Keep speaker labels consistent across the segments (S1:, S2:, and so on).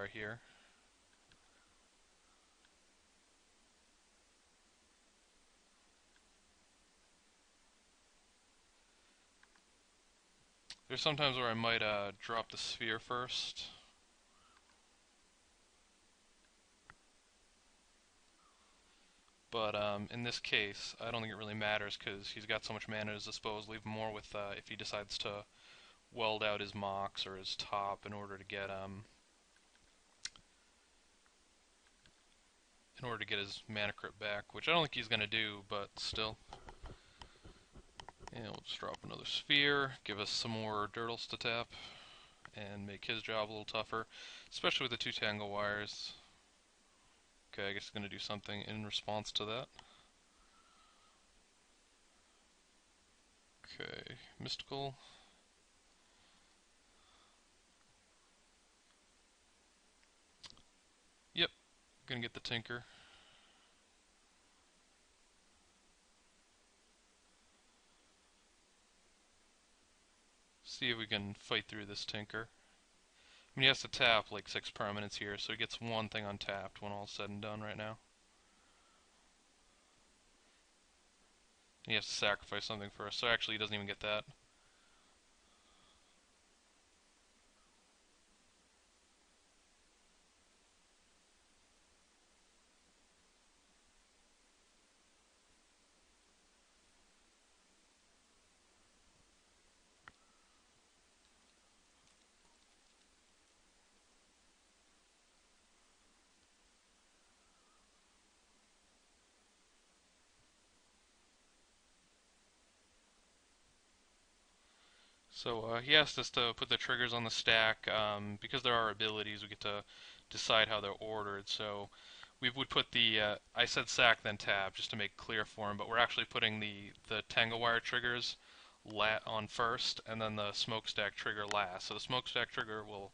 S1: wire here. There's sometimes where I might drop the sphere first. But in this case, I don't think it really matters because he's got so much mana at his disposal, even more with if he decides to weld out his Mox or his top in order to get his mana crypt back, which I don't think he's gonna do, but still. And we'll just drop another sphere, give us some more dirtles to tap, and make his job a little tougher, especially with the 2 tangle wires. Okay, I guess he's gonna do something in response to that. Okay, mystical. Yep, gonna get the Tinker. See if we can fight through this Tinker. I mean, he has to tap like 6 permanents here, so he gets one thing untapped when all's said and done right now. He has to sacrifice something first, so actually he doesn't even get that. So he asked us to put the triggers on the stack. Because there are abilities, we get to decide how they're ordered. So we would put the, I said sack then tap just to make clear for him, but we're actually putting the tangle wire triggers on first, and then the smokestack trigger last. So the smokestack trigger will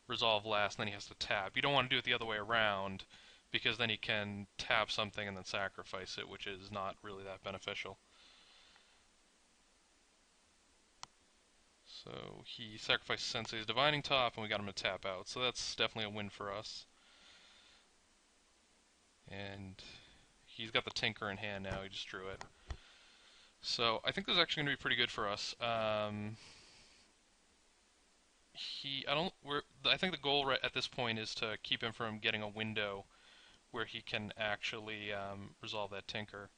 S1: resolve last, and then he has to tap. You don't want to do it the other way around, because then he can tap something and then sacrifice it, which is not really that beneficial. So he sacrificed Sensei's Divining Top, and we got him to tap out. So that's definitely a win for us. And he's got the Tinker in hand now. He just drew it. So I think this is actually going to be pretty good for us. I think the goal right at this point is to keep him from getting a window where he can actually resolve that Tinker,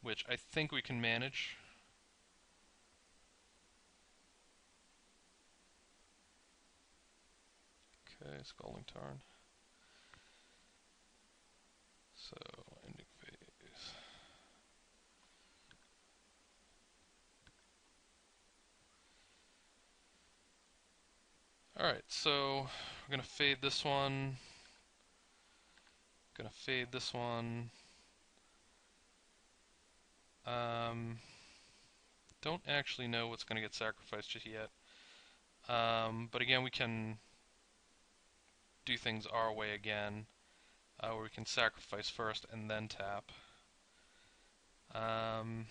S1: which I think we can manage. Okay, Scalding Tarn. So, ending phase. Alright, so we're gonna fade this one. Gonna fade this one. Don't actually know what's gonna get sacrificed just yet. But again, we can do things our way again, where we can sacrifice first and then tap. I'm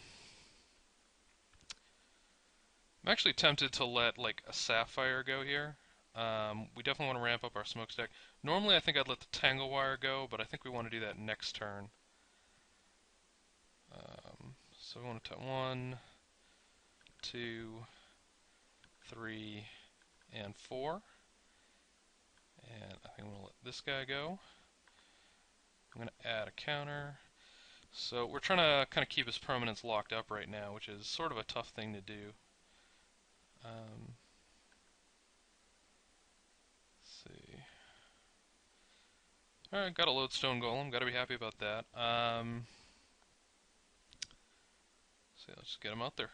S1: actually tempted to let like a Sapphire go here. We definitely want to ramp up our smokestack. Normally I think I'd let the Tangle Wire go, but I think we want to do that next turn. So we want to tap 1, 2, 3, and 4. And I think I'm going to let this guy go. I'm going to add a counter. So we're trying to kind of keep his permanents locked up right now, which is sort of a tough thing to do. Let's see. Alright, got a Lodestone Golem. Got to be happy about that. So let's just get him out there.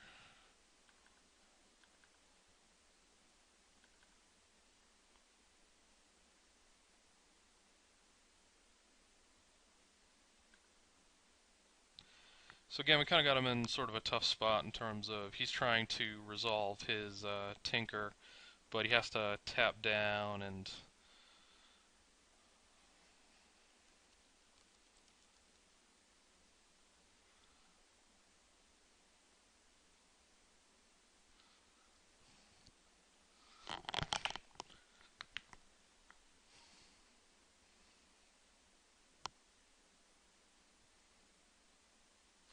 S1: So again, we kind of got him in sort of a tough spot in terms of he's trying to resolve his Tinker, but he has to tap down and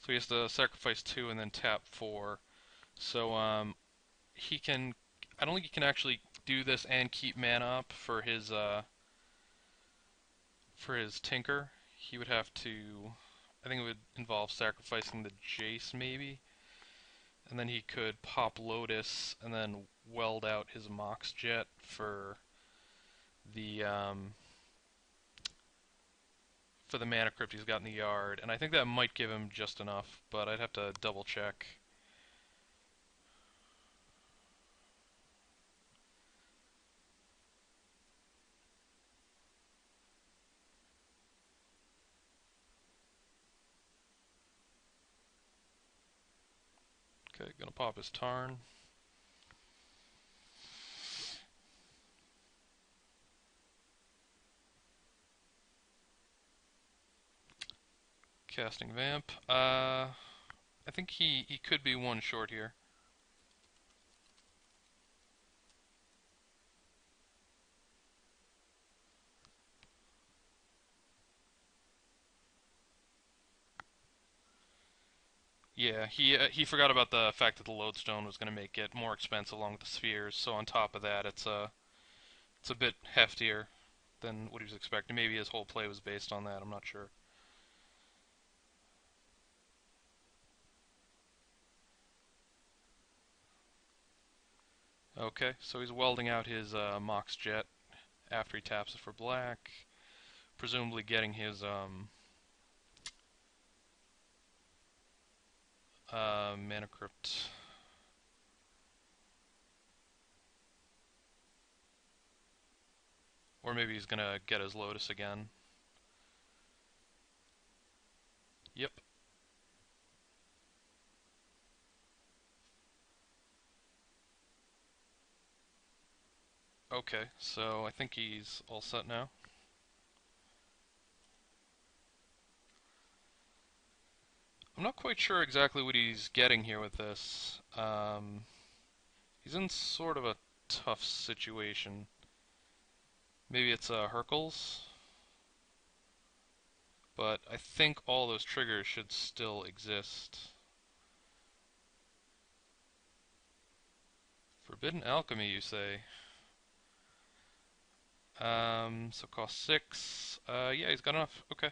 S1: So he has to sacrifice 2 and then tap 4. So he can. I don't think he can actually do this and keep mana up for his Tinker. He would have to. I think it would involve sacrificing the Jace maybe, and then he could pop Lotus and then weld out his Mox Jet the um, for the mana crypt he's got in the yard, and I think that might give him just enough, but I'd have to double check. Okay, gonna pop his Tarn. Casting Vamp. I think he could be one short here. Yeah, he forgot about the fact that the Lodestone was going to make it more expensive along with the spheres. So on top of that, it's a bit heftier than what he was expecting. Maybe his whole play was based on that. I'm not sure. Okay, so he's welding out his Mox Jet after he taps it for black, presumably getting his Mana Crypt. Or maybe he's gonna get his Lotus again. Yep. Okay, so I think he's all set now. I'm not quite sure exactly what he's getting here with this. He's in sort of a tough situation. Maybe it's Hercules, but I think all those triggers should still exist. Forbidden Alchemy, you say? So cost 6. Yeah, he's got enough. Okay.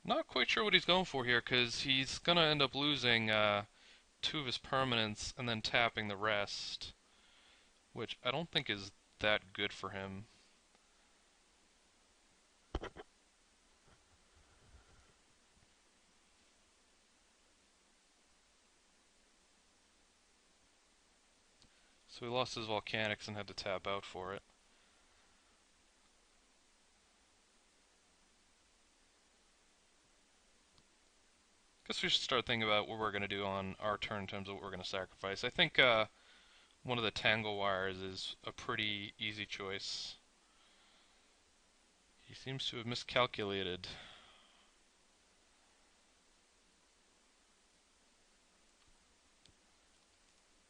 S1: Not quite sure what he's going for here, because he's gonna end up losing 2 of his permanents and then tapping the rest, which I don't think is that good for him. So he lost his Volcanics and had to tap out for it. Guess we should start thinking about what we're going to do on our turn in terms of what we're going to sacrifice. I think one of the Tangle Wires is a pretty easy choice. He seems to have miscalculated.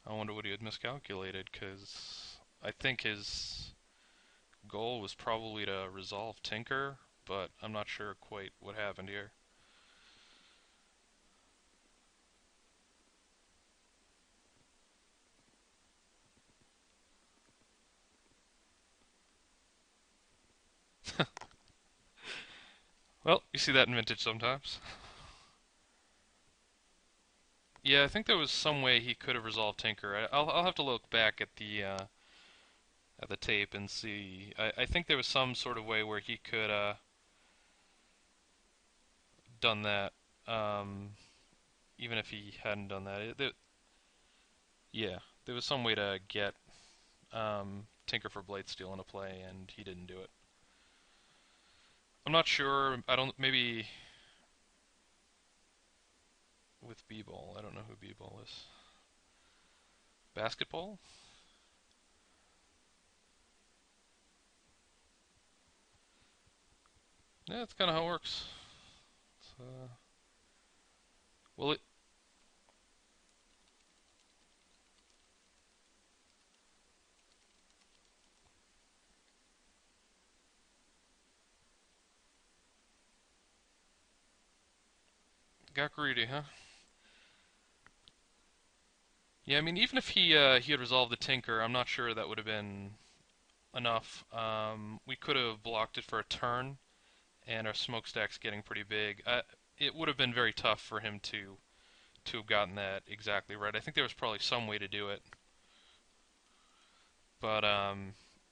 S1: I wonder what he had miscalculated, because I think his goal was probably to resolve Tinker, but I'm not sure quite what happened here. Well, you see that in Vintage sometimes. Yeah, I think there was some way he could have resolved Tinker. I'll have to look back at the tape and see. I think there was some sort of way where he could done that, even if he hadn't done that. Yeah, there was some way to get Tinker for Blightsteel into play, and he didn't do it. I'm not sure. I don't. Maybe with B-Ball. I don't know who B-Ball is. Basketball? Yeah, that's kind of how it works. Well, it. got greedy, huh? Yeah, I mean, even if he had resolved the Tinker, I'm not sure that would have been enough. We could have blocked it for a turn, and our smokestack's getting pretty big. It would have been very tough for him to have gotten that exactly right. I think there was probably some way to do it, but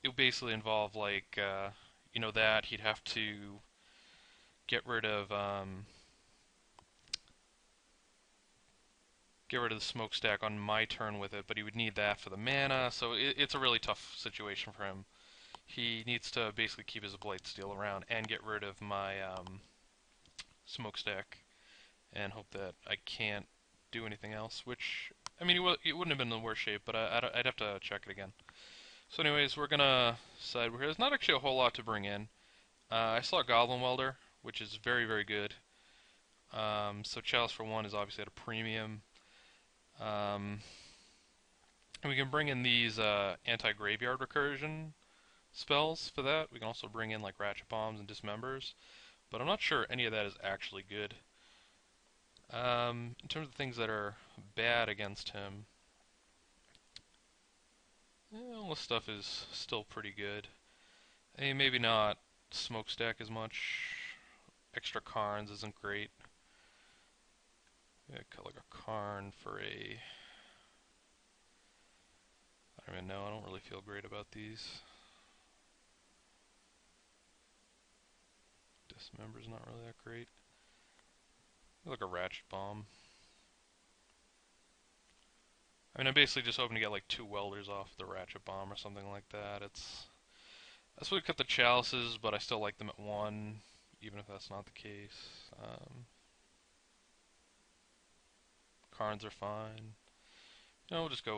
S1: it would basically involve like that he'd have to get rid of get rid of the smokestack on my turn with it, but he would need that for the mana, so it's a really tough situation for him. He needs to basically keep his Blightsteel around and get rid of my smokestack and hope that I can't do anything else, which, I mean, it wouldn't have been in the worst shape, but I'd have to check it again. So anyways, we're gonna side here. There's not actually a whole lot to bring in. I saw Goblin Welder, which is very, very good. So Chalice for 1 is obviously at a premium. Um, and we can bring in these anti-graveyard recursion spells for that. We can also bring in like Ratchet Bombs and Dismembers, but I'm not sure any of that is actually good. In terms of things that are bad against him, all this stuff is still pretty good. I mean, maybe not Smokestack as much. Extra Karns isn't great. Yeah, cut like a Karn for a... I don't even know, I don't really feel great about these. Dismember's not really that great. Like a Ratchet Bomb. I mean, I'm basically just hoping to get like 2 welders off the Ratchet Bomb or something like that. That's what we cut the Chalices, but I still like them at 1, even if that's not the case. Karns are fine. No, we'll just go with